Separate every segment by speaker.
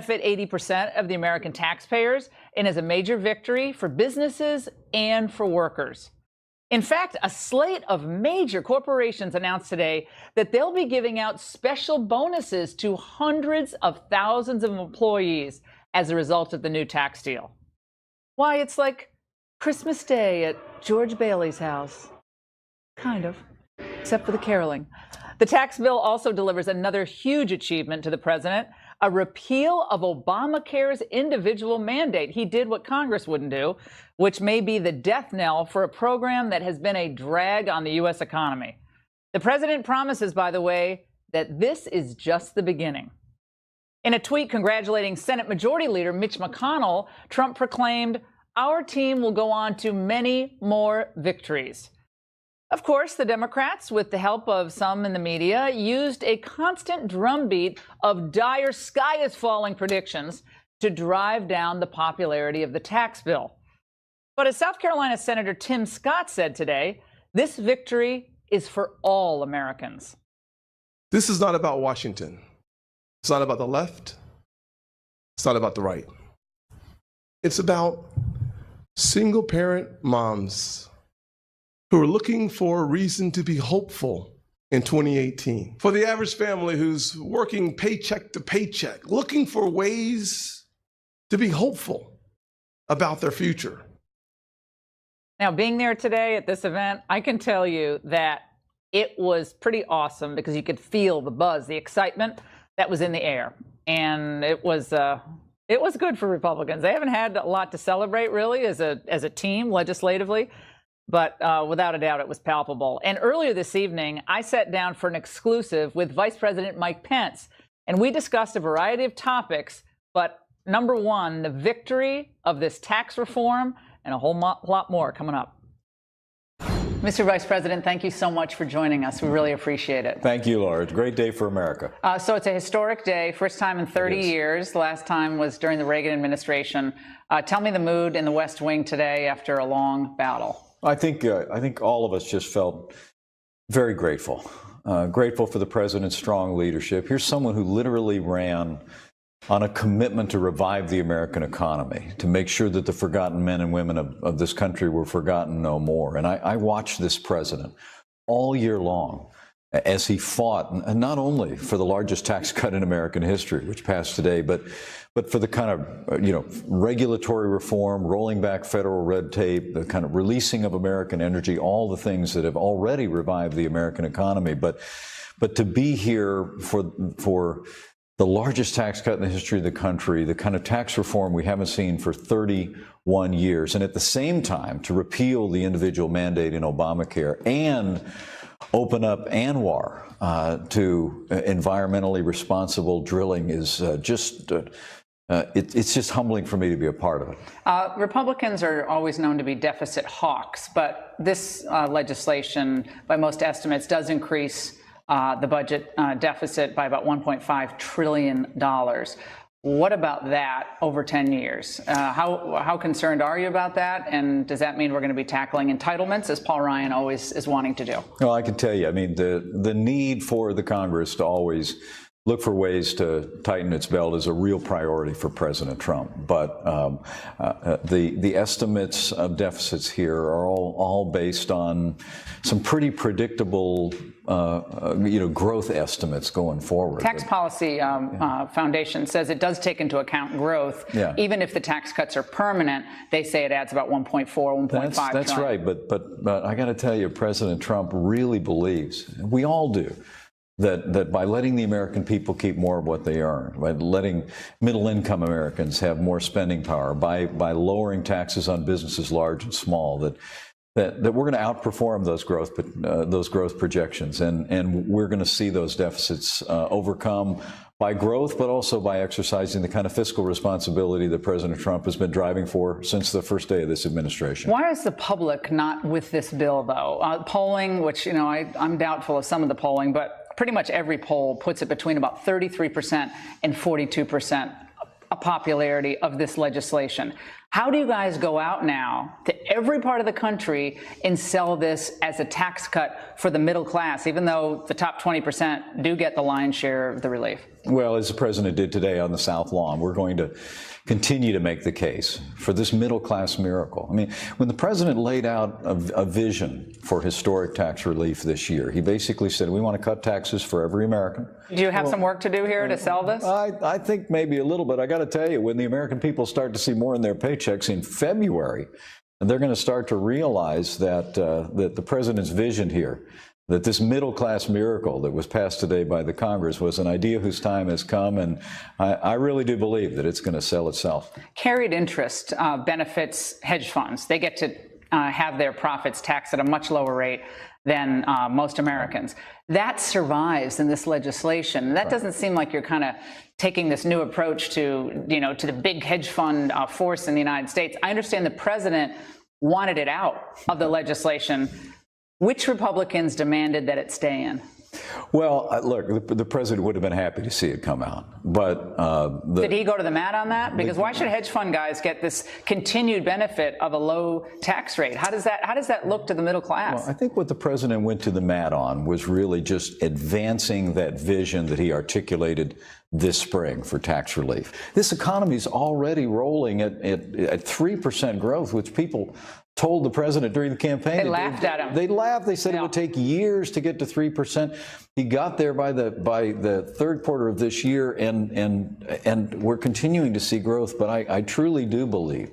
Speaker 1: benefit 80% of the American taxpayers and is a major victory for businesses and for workers. In fact, a slate of major corporations announced today that they'll be giving out special bonuses to hundreds of thousands of employees as a result of the new tax deal. Why, it's like Christmas Day at George Bailey's house. Kind of, except for the caroling. The tax bill also delivers another huge achievement to the president, a repeal of Obamacare's individual mandate. He did what Congress wouldn't do, which may be the death knell for a program that has been a drag on the U.S. economy. The president promises, by the way, that this is just the beginning. In a tweet congratulating Senate Majority Leader Mitch McConnell, Trump proclaimed, "Our team will go on to many more victories." Of course, the Democrats, with the help of some in the media, used a constant drumbeat of dire sky-is-falling predictions to drive down the popularity of the tax bill. But as South Carolina Senator Tim Scott said today, this victory is for all Americans.
Speaker 2: This is not about Washington. It's not about the left. It's not about the right. It's about single-parent moms who are looking for a reason to be hopeful in 2018. For the average family who's working paycheck to paycheck, looking for ways to be hopeful about their future.
Speaker 1: Now, being there today at this event, I can tell you that it was pretty awesome because you could feel the buzz, the excitement that was in the air. And it was good for Republicans. They haven't had a lot to celebrate, really, as a team legislatively. But without a doubt, it was palpable. And earlier this evening, I sat down for an exclusive with Vice President Mike Pence, and we discussed a variety of topics. But number one, the victory of this tax reform, and a whole lot more coming up. Mr. Vice President, thank you so much for joining us. We really appreciate it.
Speaker 3: Thank you, Laura. It's a great day for America.
Speaker 1: So it's a historic day, first time in 30 years. The last time was during the Reagan administration. Tell me the mood in the West Wing today after a long battle.
Speaker 3: I think all of us just felt very grateful. Grateful for the president's strong leadership. Here's someone who literally ran on a commitment to revive the American economy, to make sure that the forgotten men and women of this country were forgotten no more. And I watched this president all year long as he fought, and not only for the largest tax cut in American history, which passed today, but for the kind of, regulatory reform, rolling back federal red tape, the kind of releasing of American energy, all the things that have already revived the American economy. But to be here for the largest tax cut in the history of the country, the kind of tax reform we haven't seen for 31 years, and at the same time to repeal the individual mandate in Obamacare and open up ANWR to environmentally responsible drilling is it's just humbling for me to be a part of it.
Speaker 1: Republicans are always known to be deficit hawks, but this legislation, by most estimates, does increase the budget deficit by about $1.5 trillion. What about that over 10 years? How concerned are you about that? And does that mean we're going to be tackling entitlements, as Paul Ryan always is wanting to do?
Speaker 3: Well, I can tell you, I mean, the need for the Congress to always look for ways to tighten its belt is a real priority for President Trump. But the estimates of deficits here are all based on some pretty predictable growth estimates going forward.
Speaker 1: Tax Policy Foundation says it does take into account growth. Yeah. Even if the tax cuts are permanent, they say it adds about 1.4, 1.5
Speaker 3: That's right. But I got to tell you, President Trump really believes, we all do, that by letting the American people keep more of what they earn, by letting middle-income Americans have more spending power, by lowering taxes on businesses large and small, that we're going to outperform those growth projections, and we're going to see those deficits overcome by growth, but also by exercising the kind of fiscal responsibility that President Trump has been driving for since the first day of this administration.
Speaker 1: Why is the public not with this bill, though? Polling, which, I'm doubtful of some of the polling, but pretty much every poll puts it between about 33% and 42% a popularity of this legislation. How do you guys go out now to every part of the country and sell this as a tax cut for the middle class, even though the top 20% do get the lion's share of the relief?
Speaker 3: Well, as the president did today on the South Lawn, we're going to continue to make the case for this middle-class miracle. I mean, when the president laid out a vision for historic tax relief this year, he basically said, we want to cut taxes for every American.
Speaker 1: Do you have some work to do here to sell this?
Speaker 3: I think maybe a little bit. I got to tell you, when the American people start to see more in their paychecks in February, they're going to start to realize that, that the president's vision here, that this middle-class miracle that was passed today by the Congress was an idea whose time has come, and I really do believe that it's going to sell itself.
Speaker 1: Carried interest benefits hedge funds. They get to have their profits taxed at a much lower rate than most Americans. That survives in this legislation. That doesn't seem like you're kind of taking this new approach to, to the big hedge fund force in the United States. I understand the president wanted it out of the legislation. Which Republicans demanded that it stay in?
Speaker 3: Well, look, the president would have been happy to see it come out, but
Speaker 1: did he go to the mat on that? Because why should hedge fund guys get this continued benefit of a low tax rate? How does that look to the middle class?
Speaker 3: Well, I think what the president went to the mat on was really just advancing that vision that he articulated this spring for tax relief. This economy is already rolling at 3% growth, which people told the president during the campaign.
Speaker 1: They laughed at him.
Speaker 3: They laughed. They said it would take years to get to 3%. He got there by the third quarter of this year, and we're continuing to see growth. But I truly do believe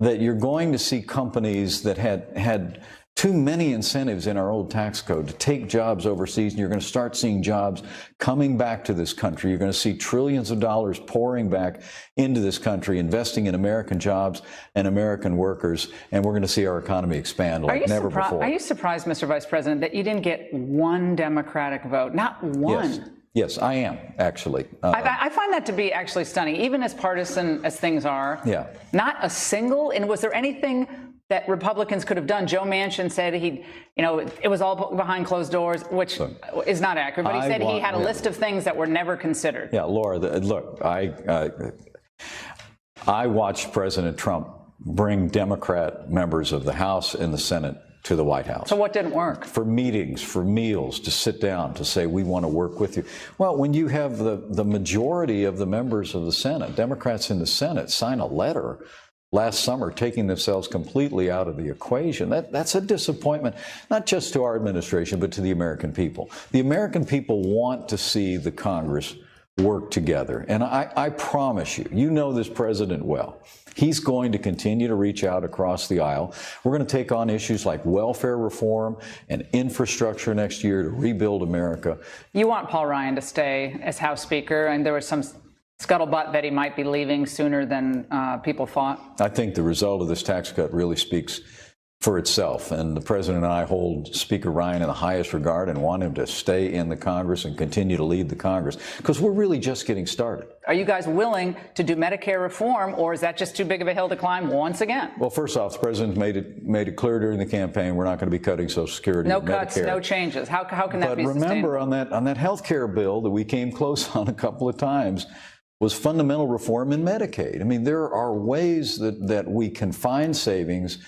Speaker 3: that you're going to see companies that had too many incentives in our old tax code to take jobs overseas, and you're going to start seeing jobs coming back to this country. You're going to see trillions of dollars pouring back into this country, investing in American jobs and American workers, and we're going to see our economy expand like never before.
Speaker 1: Are you surprised, Mr. Vice President, that you didn't get one Democratic vote? Not one.
Speaker 3: Yes, I am, actually.
Speaker 1: I find that to be actually stunning, even as partisan as things are.
Speaker 3: Yeah.
Speaker 1: Not a single. And was there anything that Republicans could have done? Joe Manchin said it was all behind closed doors, which is not accurate. But he said he had a list of things that were never considered.
Speaker 3: Yeah, Laura, look, I watched President Trump bring Democrat members of the House and the Senate to the White House.
Speaker 1: So what didn't work?
Speaker 3: For meetings, for meals, to sit down, to say, we want to work with you. Well, when you have the majority of the members of the Senate, Democrats in the Senate, sign a letter last summer taking themselves completely out of the equation, that's a disappointment, not just to our administration, but to the American people. The American people want to see the Congress work together. And I promise you, you know this president well. He's going to continue to reach out across the aisle. We're going to take on issues like welfare reform and infrastructure next year to rebuild America.
Speaker 1: You want Paul Ryan to stay as House Speaker, and there was some scuttlebutt that he might be leaving sooner than people thought.
Speaker 3: I think the result of this tax cut really speaks for itself, and the president and I hold Speaker Ryan in the highest regard and want him to stay in the Congress and continue to lead the Congress, because we're really just getting started.
Speaker 1: Are you guys willing to do Medicare reform, or is that just too big of a hill to climb once again?
Speaker 3: Well, first off, the president made it clear during the campaign we're not going to be cutting Social Security.
Speaker 1: No
Speaker 3: and
Speaker 1: cuts,
Speaker 3: Medicare.
Speaker 1: no changes. How can that be sustainable?
Speaker 3: But remember, on that health care bill that we came close on a couple of times was fundamental reform in Medicaid. I mean, there are ways that we can find savings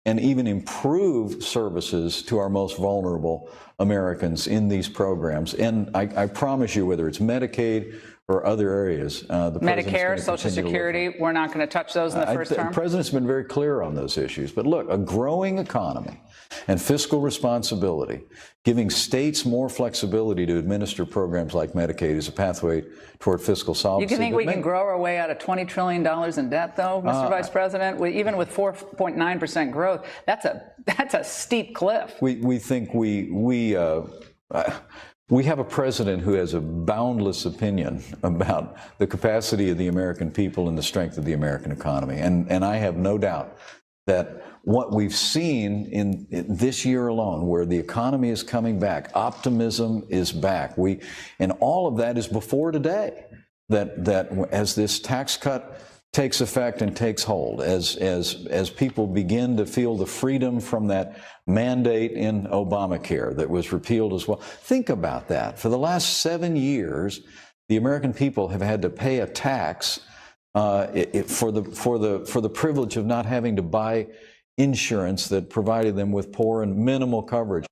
Speaker 3: and even improve services to our most vulnerable Americans in these programs. And I promise you, whether it's Medicaid or other areas, the
Speaker 1: Medicare, Social Security, we're not going to touch those in the first term?
Speaker 3: The president's been very clear on those issues. But look, a growing economy and fiscal responsibility, giving states more flexibility to administer programs like Medicaid is a pathway toward fiscal solvency.
Speaker 1: You think we can grow our way out of $20 trillion in debt, though, Mr. Vice President? Even with 4.9% growth, that's a steep cliff.
Speaker 3: We think we have a president who has a boundless opinion about the capacity of the American people and the strength of the American economy. And I have no doubt that what we've seen in this year alone, where the economy is coming back, optimism is back. And all of that is before today, that as this tax cut takes effect and takes hold, as people begin to feel the freedom from that mandate in Obamacare that was repealed as well. Think about that. For the last 7 years, the American people have had to pay a tax for the privilege of not having to buy insurance that provided them with poor and minimal coverage.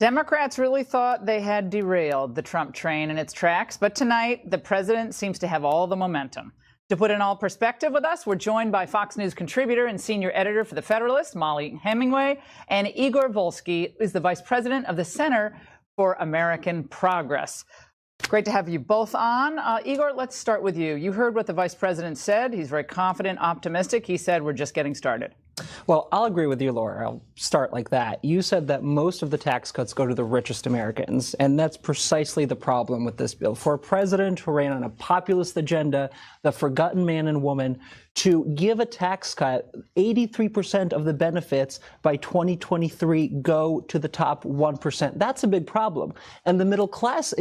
Speaker 1: Democrats really thought they had derailed the Trump train in its tracks, but tonight the president seems to have all the momentum. To put in all perspective with us, we're joined by Fox News contributor and senior editor for The Federalist, Molly Hemingway, and Igor Volsky is the vice president of the Center for American Progress. Great to have you both on. Igor, let's start with you. You heard what the vice president said. He's very confident, optimistic. He said we're just getting started.
Speaker 4: Well, I'll agree with you, Laura. I'll start like that. You said that most of the tax cuts go to the richest Americans, and that's precisely the problem with this bill. For a president who ran on a populist agenda, the forgotten man and woman, to give a tax cut, 83% of the benefits by 2023 go to the top 1%. That's a big problem. And the middle class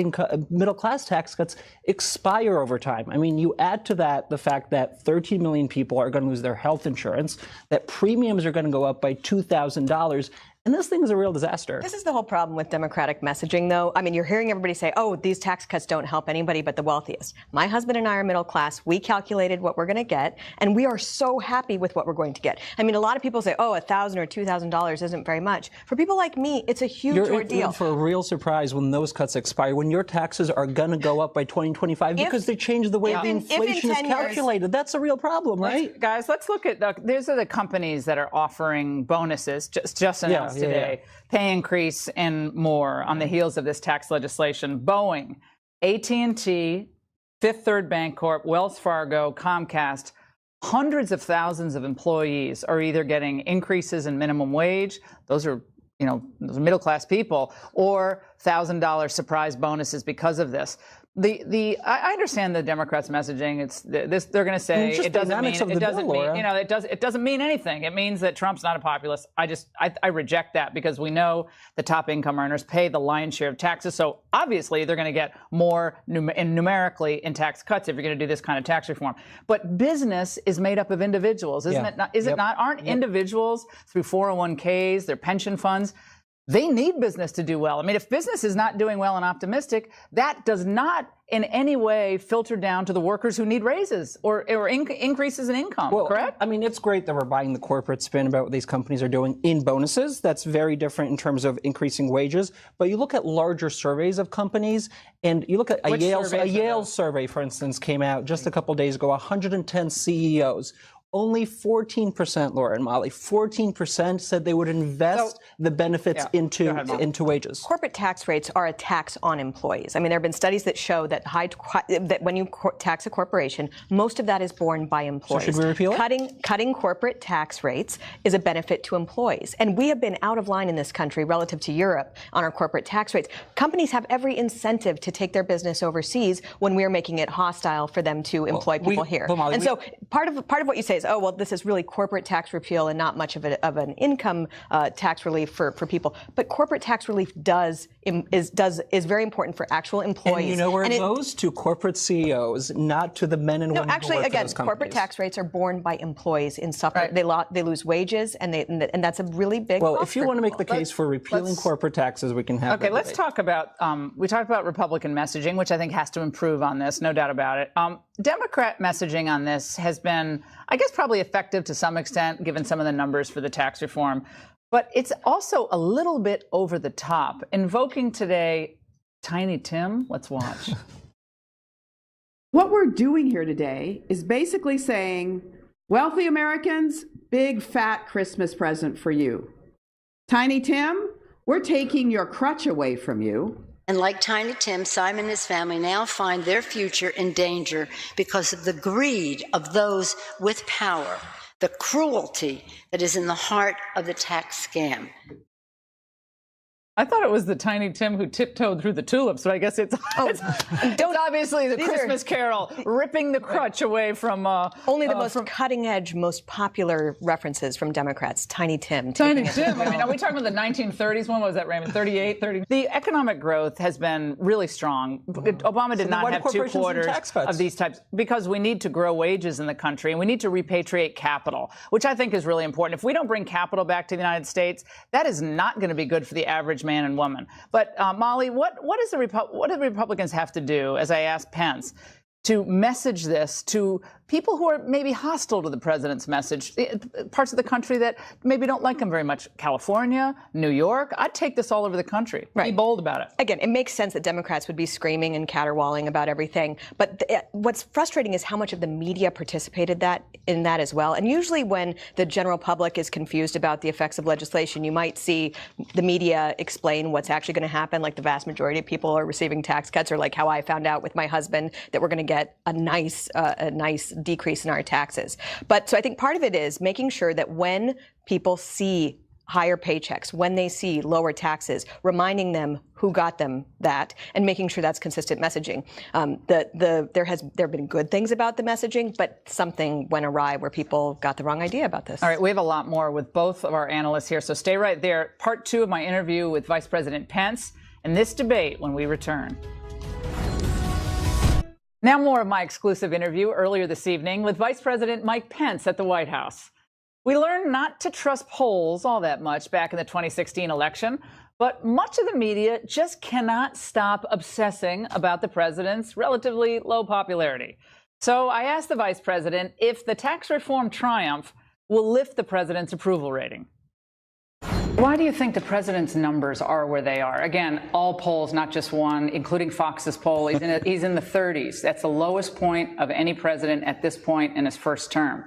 Speaker 4: tax cuts expire over time. I mean, you add to that the fact that 13 million people are going to lose their health insurance, that premiums are going to go up by $2,000. And this thing is a real disaster.
Speaker 5: This is the whole problem with Democratic messaging, though. I mean, you're hearing everybody say, oh, these tax cuts don't help anybody but the wealthiest. My husband and I are middle class. We calculated what we're going to get, and we are so happy with what we're going to get. I mean, a lot of people say, oh, $1,000 or $2,000 isn't very much. For people like me, it's a huge ordeal.
Speaker 4: You're in for a real surprise when those cuts expire, when your taxes are going to go up by 2025 because they change the way the inflation is calculated. That's a real problem, right?
Speaker 1: Guys, let's look at these are the companies that are offering bonuses just announced today. Pay increase and more on the heels of this tax legislation. Boeing, AT&T, Fifth Third Bancorp, Wells Fargo, Comcast, hundreds of thousands of employees are either getting increases in minimum wage. Those are those middle class people, or $1,000 surprise bonuses because of this. I understand the Democrats' messaging. It's this. They're going to say it doesn't mean anything. It means that Trump's not a populist. I reject that because we know the top income earners pay the lion's share of taxes. So obviously they're going to get more numerically in tax cuts if you're going to do this kind of tax reform. But business is made up of individuals, isn't it? Is it not? Aren't individuals through 401ks, their pension funds? They need business to do well. I mean, if business is not doing well and optimistic, that does not in any way filter down to the workers who need raises or increases in income, correct?
Speaker 4: I mean, it's great that we're buying the corporate spin about what these companies are doing in bonuses. That's very different in terms of increasing wages. But you look at larger surveys of companies, and you look at a Yale survey, for instance, came out just a couple days ago, 110 CEOs. Only 14%, Laura and Molly, 14% said they would invest the benefits into wages.
Speaker 5: Corporate tax rates are a tax on employees. I mean, there have been studies that show that that when you tax a corporation, most of that is borne by employees.
Speaker 4: So should we repeal it?
Speaker 5: Cutting corporate tax rates is a benefit to employees. And we have been out of line in this country relative to Europe on our corporate tax rates. Companies have every incentive to take their business overseas when we're making it hostile for them to employ people here.
Speaker 4: Molly,
Speaker 5: so part of what you say is, oh, well, this is really corporate tax repeal and not much of an income tax relief for people. But corporate tax relief is very important for actual employees.
Speaker 4: And you know where it goes? To corporate CEOs, not to the men and women who work for those companies.
Speaker 5: No, actually, again, corporate tax rates are borne by employees in suffer. Right. They lose wages, and that's a really big.
Speaker 4: Well, if you want to make the case for repealing corporate taxes, we can have.
Speaker 1: Okay, let's talk about. We talked about Republican messaging, which I think has to improve on this, no doubt about it. Democrat messaging on this has been, I guess, probably effective to some extent, given some of the numbers for the tax reform. But it's also a little bit over the top, invoking today Tiny Tim. Let's watch.
Speaker 6: What we're doing here today is basically saying, wealthy Americans, big fat Christmas present for you. Tiny Tim, we're taking your crutch away from you.
Speaker 7: And like Tiny Tim, Simon and his family now find their future in danger because of the greed of those with power, the cruelty that is in the heart of the tax scam.
Speaker 1: I thought it was the Tiny Tim who tiptoed through the tulips, but I guess it's obviously the Christmas Carol ripping the crutch away from
Speaker 5: only the most cutting-edge, most popular references from Democrats. Tiny Tim.
Speaker 1: Tiny Tim. I mean, are we talking about the 1930s one? What was that, Raymond? 38, 30? The economic growth has been really strong. Obama did not have 2 quarters of these types because we need to grow wages in the country and we need to repatriate capital, which I think is really important. If we don't bring capital back to the United States, that is not going to be good for the average man and woman. But Molly, what do the Republicans have to do, as I asked Pence, to message this to people who are maybe hostile to the president's message, parts of the country that maybe don't like him very much? California, New York. I'd take this all over the country. Right. Be bold about it.
Speaker 5: Again, it makes sense that Democrats would be screaming and caterwauling about everything. But what's frustrating is how much of the media participated in that as well. And usually when the general public is confused about the effects of legislation, you might see the media explain what's actually going to happen, like the vast majority of people are receiving tax cuts, or like how I found out with my husband that we're going to get a nice decrease in our taxes. But so I think part of it is making sure that when people see higher paychecks, when they see lower taxes, reminding them who got them that, and making sure that's consistent messaging. There have been good things about the messaging, but something went awry where people got the wrong idea about this.
Speaker 1: All right, we have a lot more with both of our analysts here, so stay right there. Part 2 of my interview with Vice President Pence and this debate when we return. Now more of my exclusive interview earlier this evening with Vice President Mike Pence at the White House. We learned not to trust polls all that much back in the 2016 election, but much of the media just cannot stop obsessing about the president's relatively low popularity. So I asked the vice president if the tax reform triumph will lift the president's approval rating. Why do you think the president's numbers are where they are? Again, all polls, not just one, including Fox's poll, he's in the 30s. That's the lowest point of any president at this point in his first term.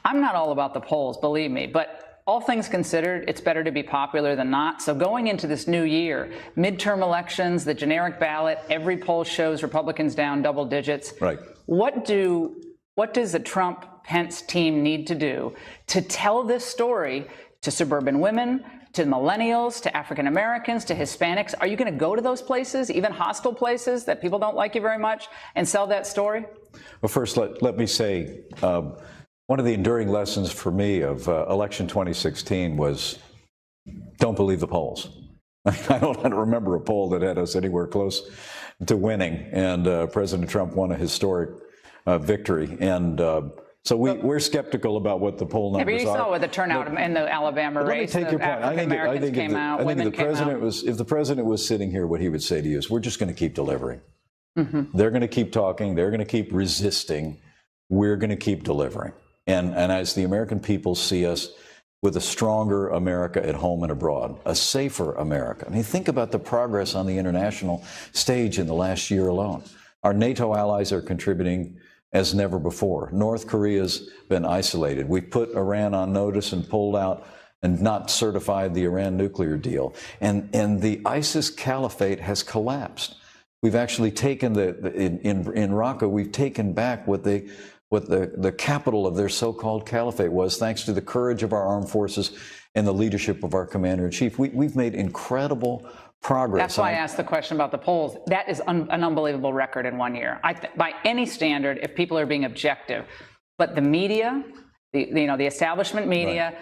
Speaker 1: I'm not all about the polls, believe me, but all things considered, it's better to be popular than not. So going into this new year, midterm elections, the generic ballot, every poll shows Republicans down double digits.
Speaker 3: Right.
Speaker 1: What does the Trump-Pence team need to do to tell this story to suburban women, to millennials, to African Americans, to Hispanics? Are you going to go to those places, even hostile places that people don't like you very much, and sell that story?
Speaker 3: Well, first, let me say, one of the enduring lessons for me of election 2016 was don't believe the polls. I don't remember a poll that had us anywhere close to winning, and President Trump won a historic victory. And so we're skeptical about what the poll numbers are.
Speaker 1: But you saw what the turnout in the Alabama race.
Speaker 3: Let me take your point. I think if the president was sitting here, what he would say to you is, we're just going to keep delivering. Mm-hmm. They're going to keep talking. They're going to keep resisting. We're going to keep delivering. And as the American people see us with a stronger America at home and abroad, a safer America. I mean, think about the progress on the international stage in the last year alone. Our NATO allies are contributing as never before. North Korea's been isolated. We put Iran on notice and pulled out and not certified the Iran nuclear deal. And the ISIS caliphate has collapsed. We've actually taken in Raqqa, we've taken back what the capital of their so-called caliphate was, thanks to the courage of our armed forces and the leadership of our commander-in-chief. We've made incredible progress.
Speaker 1: That's why I asked the question about the polls. That is an unbelievable record in 1 year. By any standard, if people are being objective. But the media, the establishment media,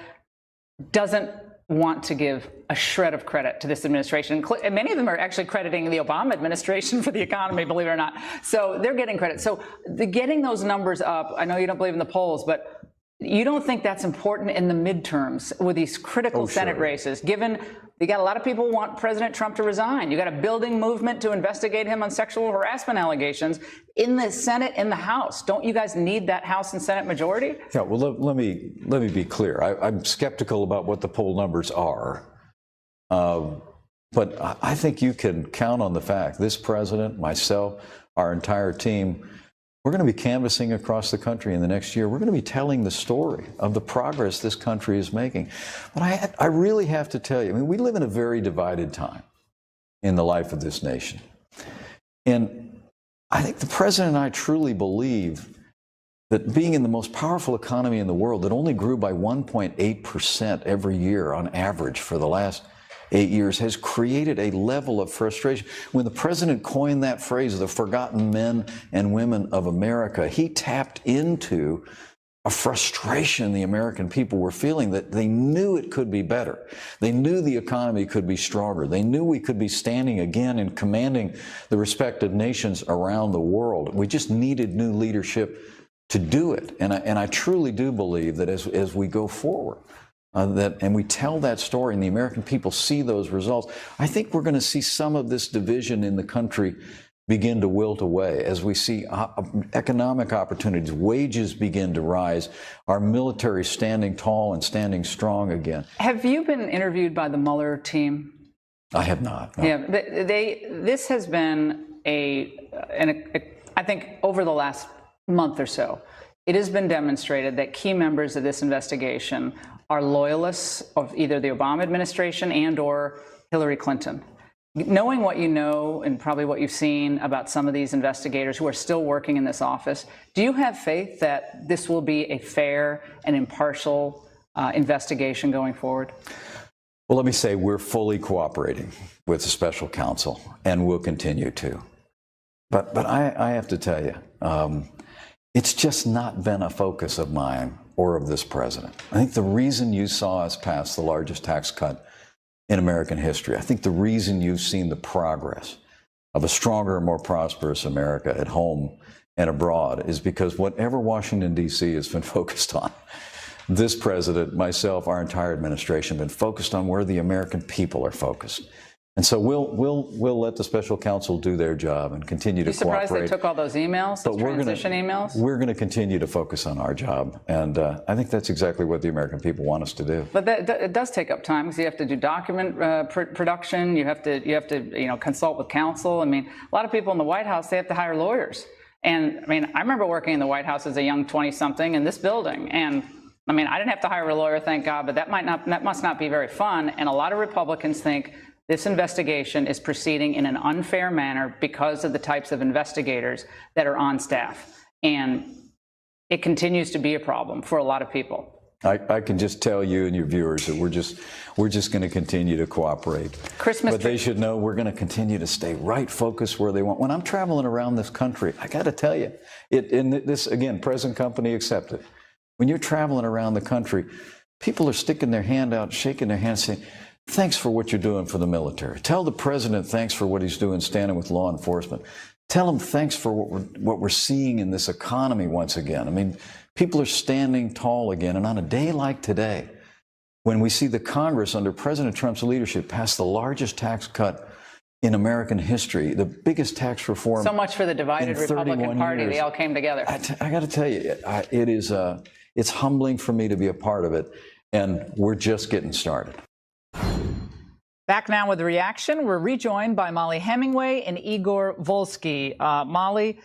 Speaker 1: doesn't want to give a shred of credit to this administration. And many of them are actually crediting the Obama administration for the economy, believe it or not. So they're getting credit. So getting those numbers up, I know you don't believe in the polls, but you don't think that's important in the midterms with these critical Senate races, given you got a lot of people who want President Trump to resign. You got a building movement to investigate him on sexual harassment allegations in the Senate and the House. Don't you guys need that House and Senate majority?
Speaker 3: Yeah, well, let me be clear. I'm skeptical about what the poll numbers are. But I think you can count on the fact this president, myself, our entire team, we're going to be canvassing across the country in the next year. We're going to be telling the story of the progress this country is making. But I really have to tell you, I mean, we live in a very divided time in the life of this nation. And I think the president and I truly believe that being in the most powerful economy in the world that only grew by 1.8% every year on average for the last 8 years has created a level of frustration. When the president coined that phrase, the forgotten men and women of America, he tapped into a frustration the American people were feeling, that they knew it could be better. They knew the economy could be stronger. They knew we could be standing again and commanding the respect of nations around the world. We just needed new leadership to do it. And I truly do believe that as we go forward, and we tell that story and the American people see those results, I think we're going to see some of this division in the country begin to wilt away, as we see economic opportunities, wages begin to rise, our military standing tall and standing strong again.
Speaker 1: Have you been interviewed by the Mueller team?
Speaker 3: I have not. No.
Speaker 1: Yeah, this has been I think over the last month or so, it has been demonstrated that key members of this investigation are loyalists of either the Obama administration and or Hillary Clinton. Knowing what you know and probably what you've seen about some of these investigators who are still working in this office, do you have faith that this will be a fair and impartial investigation going forward?
Speaker 3: Well, let me say we're fully cooperating with the special counsel, and we'll continue to. But I have to tell you, it's just not been a focus of mine or of this president. I think the reason you saw us pass the largest tax cut in American history, I think the reason you've seen the progress of a stronger and more prosperous America at home and abroad is because whatever Washington, D.C. has been focused on, this president, myself, our entire administration have been focused on where the American people are focused. And so we'll let the special counsel do their job and continue to cooperate.
Speaker 1: You surprised they took all those emails, those transition emails?
Speaker 3: We're going to continue to focus on our job, and I think that's exactly what the American people want us to do.
Speaker 1: But it does take up time because you have to do document production. You have to consult with counsel. I mean, a lot of people in the White House, they have to hire lawyers. And I mean, I remember working in the White House as a young 20-something in this building, and I mean, I didn't have to hire a lawyer, thank God, but that must not be very fun. And a lot of Republicans think this investigation is proceeding in an unfair manner because of the types of investigators that are on staff. And it continues to be a problem for a lot of people.
Speaker 3: I can just tell you and your viewers that we're just going to continue to cooperate. But they should know we're going to continue to stay right focused where they want. When I'm traveling around this country, I got to tell you, this again, present company accepted. When you're traveling around the country, people are sticking their hand out, shaking their hand, saying, thanks for what you're doing for the military. Tell the president thanks for what he's doing standing with law enforcement. Tell him thanks for what we're seeing in this economy once again. I mean, people are standing tall again. And on a day like today, when we see the Congress under President Trump's leadership pass the largest tax cut in American history, the biggest tax reform.
Speaker 1: So much for the divided Republican Party. They all came together.
Speaker 3: I got to tell you, it's humbling for me to be a part of it. And we're just getting started.
Speaker 1: Back now with the reaction, we're rejoined by Molly Hemingway and Igor Volsky. Molly,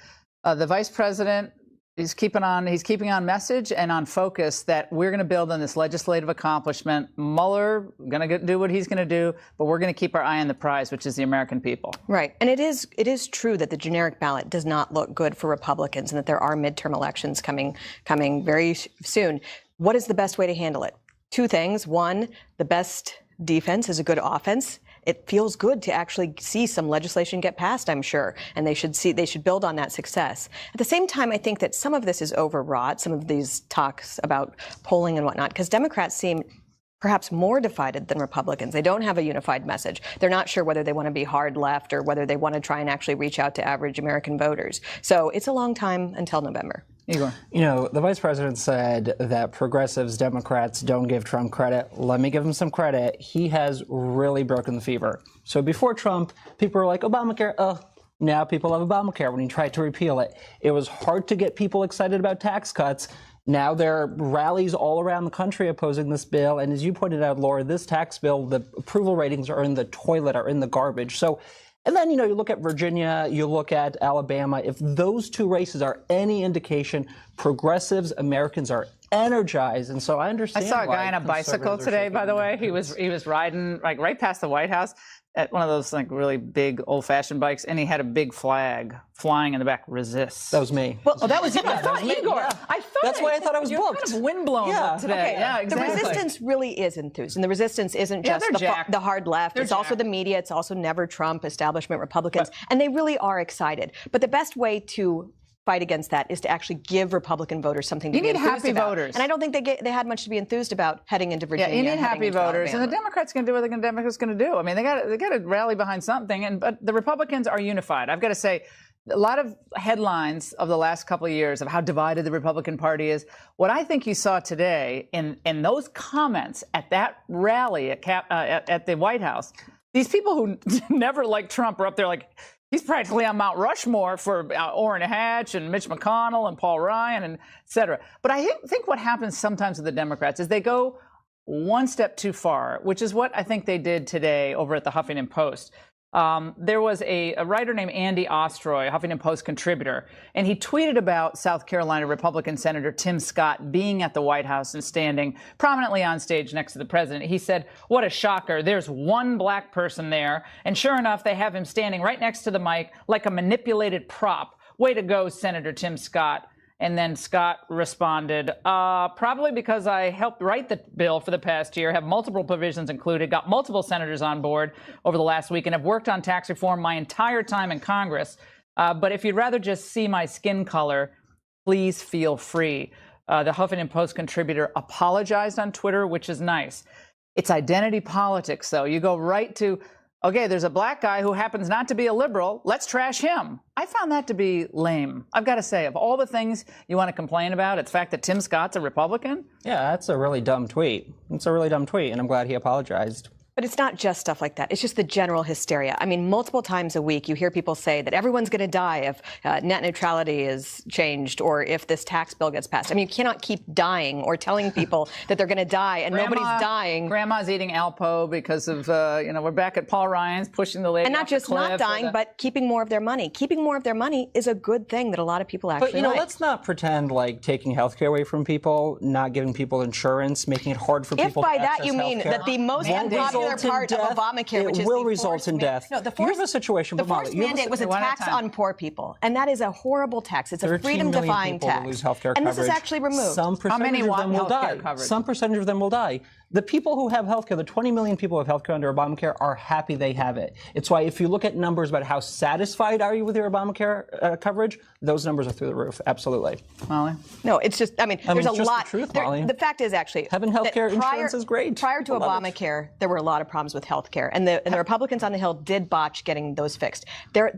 Speaker 1: the vice president is keeping on message and on focus that we're going to build on this legislative accomplishment. Mueller going to do what he's going to do, but we're going to keep our eye on the prize, which is the American people.
Speaker 5: Right. And it is true that the generic ballot does not look good for Republicans and that there are midterm elections coming very soon. What is the best way to handle it? Two things. One, the best defense is a good offense. It feels good to actually see some legislation get passed, I'm sure, and they should build on that success. At the same time, I think that some of this is overwrought, some of these talks about polling and whatnot, because Democrats seem perhaps more divided than Republicans. They don't have a unified message. They're not sure whether they want to be hard left or whether they want to try and actually reach out to average American voters. So it's a long time until November.
Speaker 1: Igor.
Speaker 4: You know, the vice president said that progressives, Democrats don't give Trump credit. Let me give him some credit. He has really broken the fever. So before Trump, people were like, Obamacare, now people love Obamacare when he tried to repeal it. It was hard to get people excited about tax cuts. Now there are rallies all around the country opposing this bill. And as you pointed out, Laura, this tax bill, the approval ratings are in the toilet, are in the garbage. So, and then, you look at Virginia, you look at Alabama. If those two races are any indication, progressives, Americans are energized. And so I understand.
Speaker 1: I saw a guy on a bicycle today, by the way. He was riding like right past the White House at one of those like really big old-fashioned bikes, and he had a big flag flying in the back. Resist.
Speaker 4: That was me.
Speaker 1: Well, that was Igor. I thought Igor. Yeah.
Speaker 4: That's why I thought I was booked.
Speaker 1: Kind of windblown today.
Speaker 5: Okay.
Speaker 1: Yeah, exactly.
Speaker 5: The resistance really is enthused, and the resistance isn't just the hard left. It's also the media. It's also never Trump, establishment Republicans, and they really are excited. But the best way to fight against that is to actually give Republican voters something to be enthused about.
Speaker 1: You need happy voters.
Speaker 5: And I don't think they had much to be enthused about heading into Virginia.
Speaker 1: Yeah, you need happy voters.
Speaker 5: Alabama.
Speaker 1: And the Democrats can do what the Democrats going to do. I mean, they got to rally behind something. But the Republicans are unified. I've got to say, a lot of headlines of the last couple of years of how divided the Republican Party is. What I think you saw today in those comments at that rally at the White House, these people who never liked Trump are up there like, He's practically on Mount Rushmore for Orrin Hatch and Mitch McConnell and Paul Ryan and et cetera. But I think what happens sometimes with the Democrats is they go one step too far, which is what I think they did today over at the Huffington Post. There was a writer named Andy Ostroy, a Huffington Post contributor, and he tweeted about South Carolina Republican Senator Tim Scott being at the White House and standing prominently on stage next to the president. He said, "What a shocker. There's one black person there." And sure enough, they have him standing right next to the mic like a manipulated prop. Way to go, Senator Tim Scott. And then Scott responded, probably because I helped write the bill for the past year, have multiple provisions included, got multiple senators on board over the last week, and have worked on tax reform my entire time in Congress. But if you'd rather just see my skin color, please feel free. The Huffington Post contributor apologized on Twitter, which is nice. It's identity politics, though. You go right to, okay, there's a black guy who happens not to be a liberal. Let's trash him. I found that to be lame. I've got to say, of all the things you want to complain about, it's the fact that Tim Scott's a Republican.
Speaker 4: Yeah, that's a really dumb tweet. It's a really dumb tweet, and I'm glad he apologized.
Speaker 5: But it's not just stuff like that. It's just the general hysteria. I mean, multiple times a week, you hear people say that everyone's going to die if net neutrality is changed or if this tax bill gets passed. I mean, you cannot keep dying or telling people that they're going to die and nobody's dying.
Speaker 1: Grandma's eating Alpo because of, we're back at Paul Ryan's pushing the lady
Speaker 5: and not just not dying, but keeping more of their money. Keeping more of their money is a good thing that a lot of people actually
Speaker 4: like. But, let's not pretend like taking health care away from people, not giving people insurance, making it hard for people to access health care.
Speaker 5: If by that you mean that the most unpopular part of Obamacare, which
Speaker 4: will result in death.
Speaker 5: No, the
Speaker 4: forced mandate
Speaker 5: was a tax on poor people, and that is a horrible tax. It's a freedom-defying tax, and this is actually removed.
Speaker 4: Some percentage of them will die. Some percentage of them will die. The people who have health care, the 20 million people who have health care under Obamacare, are happy they have it. It's why if you look at numbers about how satisfied are you with your Obamacare coverage, those numbers are through the roof. Absolutely.
Speaker 1: Molly?
Speaker 5: No, it's just, there's a lot.
Speaker 4: The truth, Molly.
Speaker 5: The fact is, actually,
Speaker 4: having health care insurance is great.
Speaker 5: Prior to Obamacare, there were a lot of problems with health care, and the Republicans on the Hill did botch getting those fixed.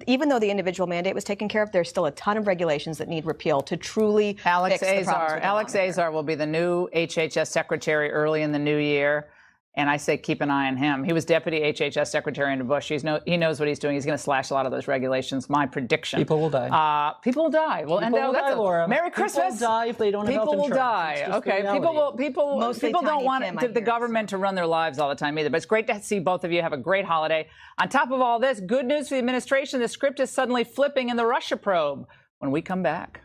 Speaker 5: Even though the individual mandate was taken care of, there's still a ton of regulations that need repeal to truly fix the problems with Obamacare.
Speaker 1: Alex Azar will be the new HHS secretary early in the new year. And I say keep an eye on him. He was deputy HHS secretary under Bush. He knows what he's doing. He's going to slash a lot of those regulations. My prediction.
Speaker 4: People will die.
Speaker 1: People will die. Well,
Speaker 4: people will die, Laura.
Speaker 1: Merry Christmas.
Speaker 4: People will die if they don't have health insurance.
Speaker 1: People will die. Okay. People don't want the government to run their lives all the time either. But it's great to see both of you. Have a great holiday. On top of all this, good news for the administration. The script is suddenly flipping in the Russia probe when we come back.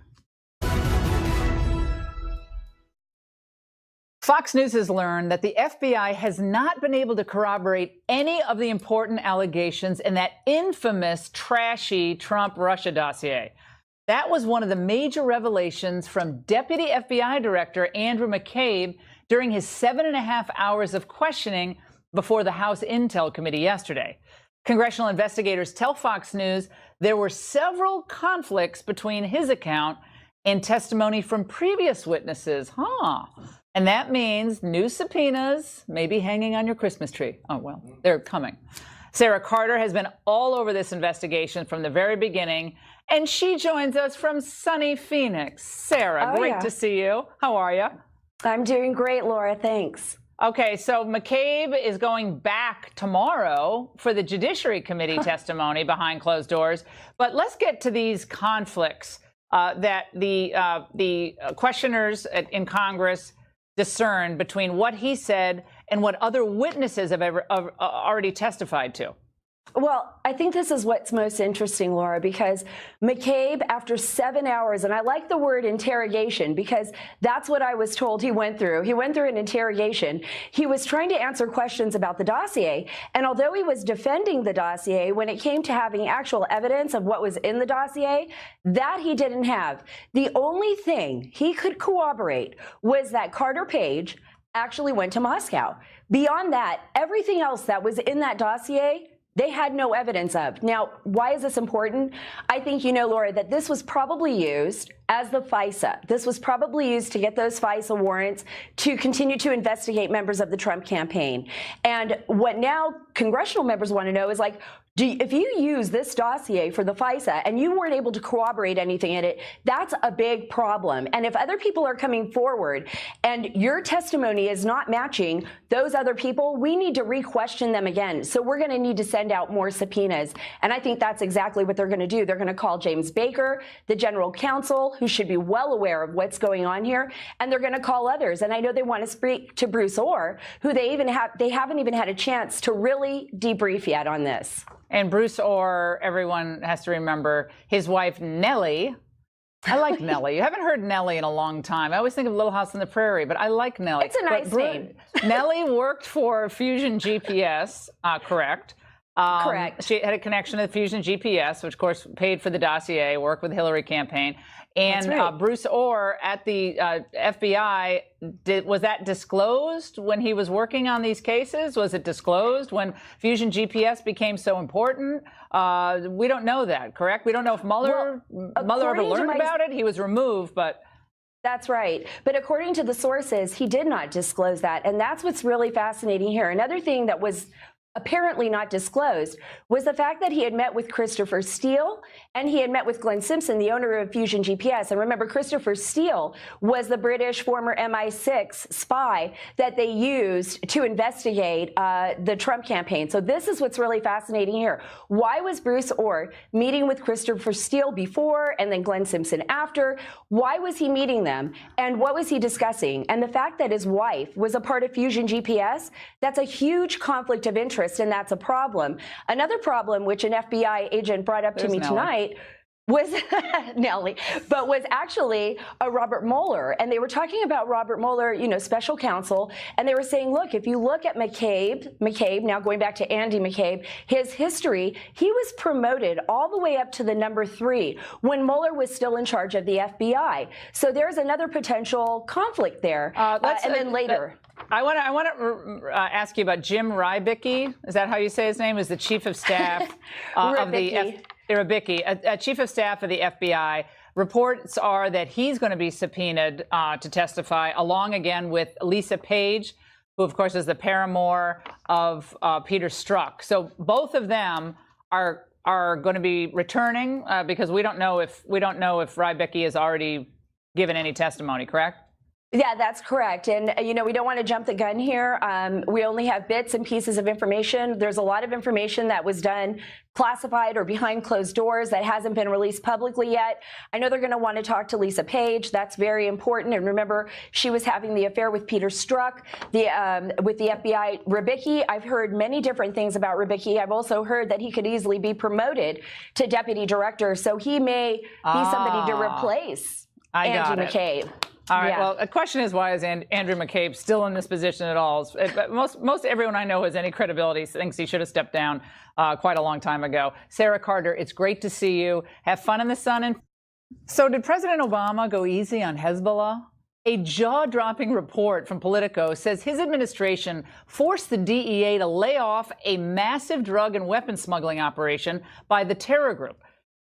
Speaker 1: Fox News has learned that the FBI has not been able to corroborate any of the important allegations in that infamous, trashy Trump-Russia dossier. That was one of the major revelations from Deputy FBI Director Andrew McCabe during his 7.5 hours of questioning before the House Intel Committee yesterday. Congressional investigators tell Fox News there were several conflicts between his account and testimony from previous witnesses. And that means new subpoenas may be hanging on your Christmas tree. Oh, well, they're coming. Sarah Carter has been all over this investigation from the very beginning, and she joins us from sunny Phoenix. Sarah, great to see you. How are you?
Speaker 8: I'm doing great, Laura. Thanks.
Speaker 1: Okay, so McCabe is going back tomorrow for the Judiciary Committee testimony behind closed doors. But let's get to these conflicts that the questioners in Congress discern between what he said and what other witnesses have already testified to.
Speaker 8: Well, I think this is what's most interesting, Laura, because McCabe, after 7 hours, and I like the word interrogation because that's what I was told he went through. He went through an interrogation. He was trying to answer questions about the dossier. And although he was defending the dossier, when it came to having actual evidence of what was in the dossier, that he didn't have. The only thing he could corroborate was that Carter Page actually went to Moscow. Beyond that, everything else that was in that dossier, they had no evidence of. Now, why is this important? I think you know, Laura, that this was probably used as the FISA. This was probably used to get those FISA warrants to continue to investigate members of the Trump campaign. And what now congressional members want to know is, like, If you use this dossier for the FISA and you weren't able to corroborate anything in it, that's a big problem. And if other people are coming forward and your testimony is not matching those other people, we need to re-question them again. So we're going to need to send out more subpoenas. And I think that's exactly what they're going to do. They're going to call James Baker, the general counsel, who should be well aware of what's going on here, and they're going to call others. And I know they want to speak to Bruce Orr, who they haven't even had a chance to really debrief yet on this.
Speaker 1: And Bruce Orr, everyone has to remember, his wife Nellie. I like Nellie. You haven't heard Nellie in a long time. I always think of Little House on the Prairie, but I like Nellie.
Speaker 8: It's a nice name.
Speaker 1: Nellie worked for Fusion GPS, correct?
Speaker 8: Correct.
Speaker 1: She had a connection to Fusion GPS, which of course paid for the dossier, worked with the Hillary campaign. And
Speaker 8: right.
Speaker 1: Bruce Orr at the FBI, was that disclosed when he was working on these cases? Was it disclosed when Fusion GPS became so important? We don't know that, correct? We don't know if Mueller ever learned about it. He was removed, but...
Speaker 8: That's right. But according to the sources, he did not disclose that. And that's what's really fascinating here. Another thing that was apparently not disclosed was the fact that he had met with Christopher Steele and he had met with Glenn Simpson, the owner of Fusion GPS. And remember, Christopher Steele was the British former MI6 spy that they used to investigate the Trump campaign. So this is what's really fascinating here. Why was Bruce Orr meeting with Christopher Steele before and then Glenn Simpson after? Why was he meeting them? And what was he discussing? And the fact that his wife was a part of Fusion GPS, that's a huge conflict of interest. And that's a problem. Another problem, which an FBI agent brought up to me tonight, was Nellie, but was actually Robert Mueller. And they were talking about Robert Mueller, you know, special counsel. And they were saying, look, if you look at McCabe, now going back to Andy McCabe, his history, he was promoted all the way up to the number 3 when Mueller was still in charge of the FBI. So there's another potential conflict there. And then later.
Speaker 1: I want to ask you about Jim Rybicki. Is that how you say his name? Is the chief of staff of the Rybicki, chief of staff of the FBI. Reports are that he's going to be subpoenaed to testify, along again with Lisa Page, who of course is the paramour of Peter Strzok. So both of them are going to be returning because we don't know if Rybicki has already given any testimony. Correct?
Speaker 8: Yeah, that's correct. And, you know, we don't want to jump the gun here. We only have bits and pieces of information. There's a lot of information that was done classified or behind closed doors that hasn't been released publicly yet. I know they're going to want to talk to Lisa Page. That's very important. And remember, she was having the affair with Peter Strzok, with the FBI. Rybicki, I've heard many different things about Rybicki. I've also heard that he could easily be promoted to deputy director. So he may be somebody to replace Andy McCabe.
Speaker 1: All right. Yeah. Well, the question is, why is Andrew McCabe still in this position at all? Most everyone I know who has any credibility thinks he should have stepped down quite a long time ago. Sarah Carter, it's great to see you. Have fun in the sun. And so, did President Obama go easy on Hezbollah? A jaw-dropping report from Politico says his administration forced the DEA to lay off a massive drug and weapon smuggling operation by the terror group,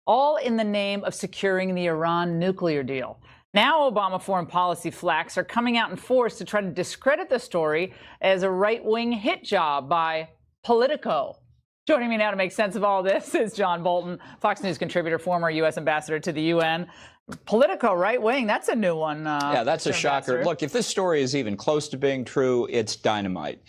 Speaker 1: all in the name of securing the Iran nuclear deal. Now Obama foreign policy flacks are coming out in force to try to discredit the story as a right-wing hit job by Politico. Joining me now to make sense of all this is John Bolton, Fox News contributor, former U.S. ambassador to the UN. Politico, right-wing, that's a new one.
Speaker 9: Yeah, that's a shocker. Look, if this story is even close to being true, it's dynamite.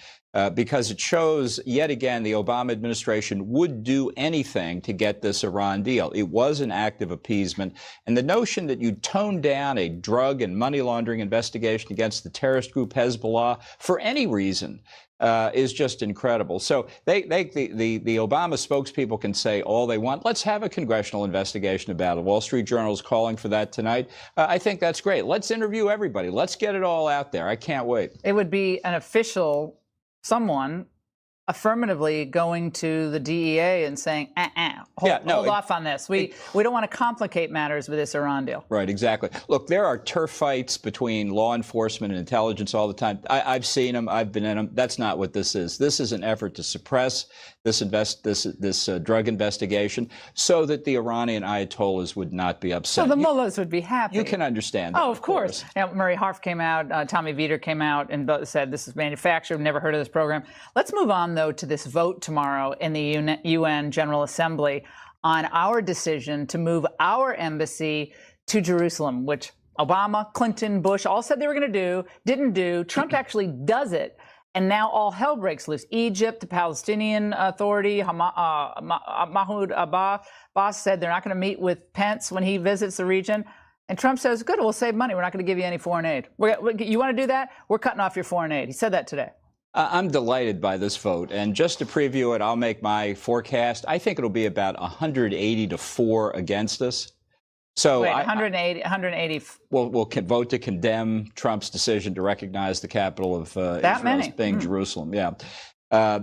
Speaker 9: Because it shows, yet again, the Obama administration would do anything to get this Iran deal. It was an act of appeasement. And the notion that you tone down a drug and money laundering investigation against the terrorist group Hezbollah for any reason is just incredible. So the Obama spokespeople can say all they want. Let's have a congressional investigation about it. Wall Street Journal is calling for that tonight. I think that's great. Let's interview everybody. Let's get it all out there. I can't wait.
Speaker 1: It would be an official someone affirmatively going to the DEA and saying, hold off on this. We don't want to complicate matters with this Iran deal.
Speaker 9: Right, exactly. Look, there are turf fights between law enforcement and intelligence all the time. I've seen them. I've been in them. That's not what this is. This is an effort to suppress this drug investigation so that the Iranian Ayatollahs would not be upset.
Speaker 1: So the mullahs would be happy.
Speaker 9: You can understand that.
Speaker 1: Oh, of course. Now, Murray Harf came out, Tommy Vietor came out and said this is manufactured. Never heard of this program. Let's move on, though, to this vote tomorrow in the UN General Assembly on our decision to move our embassy to Jerusalem, which Obama, Clinton, Bush all said they were going to do, didn't do. Trump actually does it. And now all hell breaks loose. Egypt, the Palestinian Authority, Mahmoud Abbas said they're not going to meet with Pence when he visits the region. And Trump says, good, we'll save money. We're not going to give you any foreign aid. You want to do that? We're cutting off your foreign aid. He said that today.
Speaker 9: I'm delighted by this vote. And just to preview it, I'll make my forecast. I think it'll be about 180 to 4 against us. So
Speaker 1: wait, 180.
Speaker 9: We'll vote to condemn Trump's decision to recognize the capital of Israel as being Jerusalem. Yeah.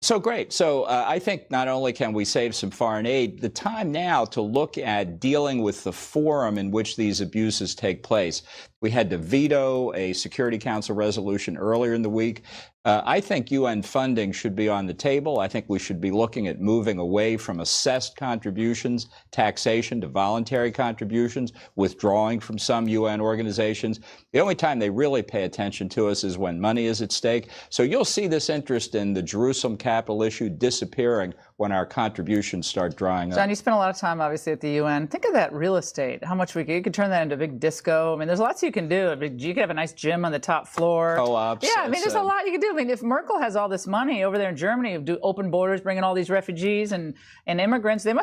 Speaker 9: So great. So I think not only can we save some foreign aid, the time now to look at dealing with the forum in which these abuses take place. We had to veto a Security Council resolution earlier in the week. I think UN funding should be on the table. I think we should be looking at moving away from assessed contributions, taxation, to voluntary contributions, withdrawing from some UN organizations. The only time they really pay attention to us is when money is at stake. So you'll see this interest in the Jerusalem capital issue disappearing when our contributions start drying up.
Speaker 1: John, you spent a lot of time, obviously, at the UN. Think of that real estate, how much you could turn that into a big disco. I mean, there's lots you can do. You could have a nice gym on the top floor.
Speaker 9: Co-ops.
Speaker 1: Yeah, I mean, there's a lot you can do. I mean, if Merkel has all this money over there in Germany, do open borders, bringing all these refugees and immigrants, they're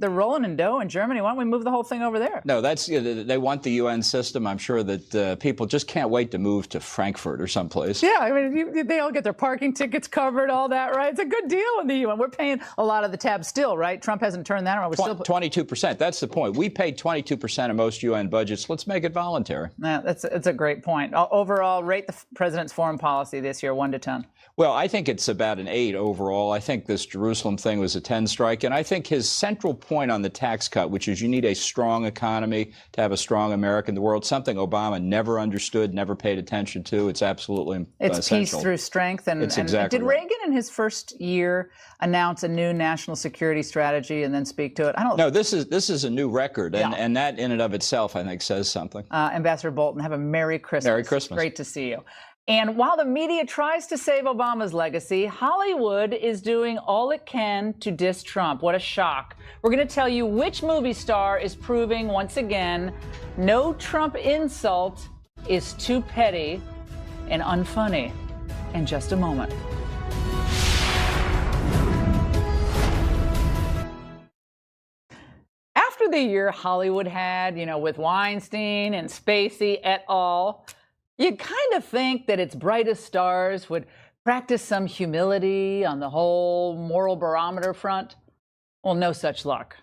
Speaker 1: rolling in dough in Germany. Why don't we move the whole thing over there?
Speaker 9: No, they want the UN system. I'm sure that people just can't wait to move to Frankfurt or someplace.
Speaker 1: Yeah, I mean, they all get their parking tickets covered, all that, right? It's a good deal in the UN. We're paying a lot of the tab still, right? Trump hasn't turned that around.
Speaker 9: 22%. That's the point. We paid 22% of most UN budgets. Let's make it voluntary.
Speaker 1: Yeah, that's a great point. Overall, rate the president's foreign policy this year 1 to 10.
Speaker 9: Well, I think it's about an 8 overall. I think this Jerusalem thing was a 10 strike. And I think his central point on the tax cut, which is you need a strong economy to have a strong America in the world, something Obama never understood, never paid attention to. It's absolutely
Speaker 1: it's
Speaker 9: essential.
Speaker 1: Peace through strength. And
Speaker 9: exactly
Speaker 1: did
Speaker 9: right.
Speaker 1: Reagan in his first year announce a new national security strategy and then speak to it? I don't.
Speaker 9: No, this is a new record. And that in and of itself, I think, says something.
Speaker 1: Ambassador Bolton, have a Merry Christmas.
Speaker 9: Merry Christmas.
Speaker 1: Great to see you. And while the media tries to save Obama's legacy, Hollywood is doing all it can to diss Trump. What a shock. We're going to tell you which movie star is proving once again no Trump insult is too petty and unfunny in just a moment. After the year Hollywood had, with Weinstein and Spacey et al., you'd kind of think that its brightest stars would practice some humility on the whole moral barometer front. Well, no such luck.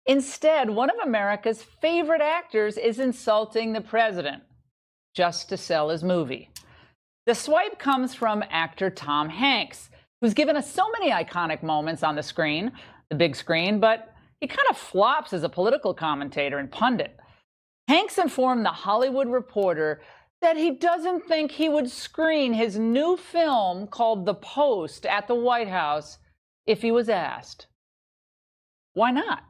Speaker 1: Instead, one of America's favorite actors is insulting the president just to sell his movie. The swipe comes from actor Tom Hanks, who's given us so many iconic moments on the screen, the big screen, but he kind of flops as a political commentator and pundit. Hanks informed The Hollywood Reporter that he doesn't think he would screen his new film called The Post at the White House if he was asked. Why not?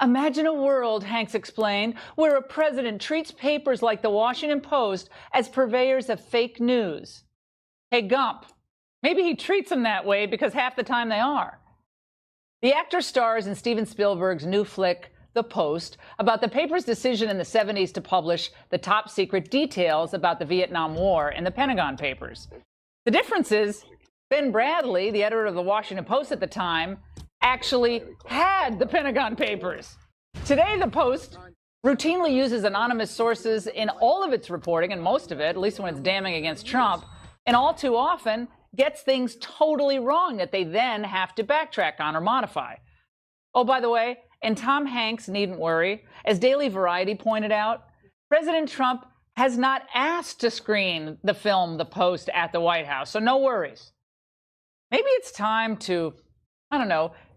Speaker 1: Imagine a world, Hanks explained, where a president treats papers like the Washington Post as purveyors of fake news. Hey, Gump, maybe he treats them that way because half the time they are. The actor stars in Steven Spielberg's new flick, The Post, about the paper's decision in the 70s to publish the top secret details about the Vietnam War in the Pentagon Papers. The difference is Ben Bradlee, the editor of the Washington Post at the time, actually had the Pentagon Papers. Today, The Post routinely uses anonymous sources in all of its reporting, and most of it, at least when it's damning against Trump, and all too often gets things totally wrong that they then have to backtrack on or modify. Oh, by the way, and Tom Hanks needn't worry. As Daily Variety pointed out, President Trump has not asked to screen the film The Post at the White House, so no worries. Maybe it's time to,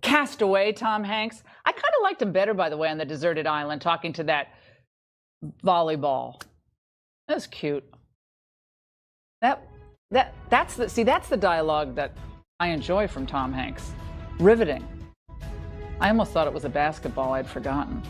Speaker 1: cast away Tom Hanks. I kind of liked him better, by the way, on the deserted island, talking to that volleyball. That was cute. That's the dialogue that I enjoy from Tom Hanks. Riveting. I almost thought it was a basketball I'd forgotten.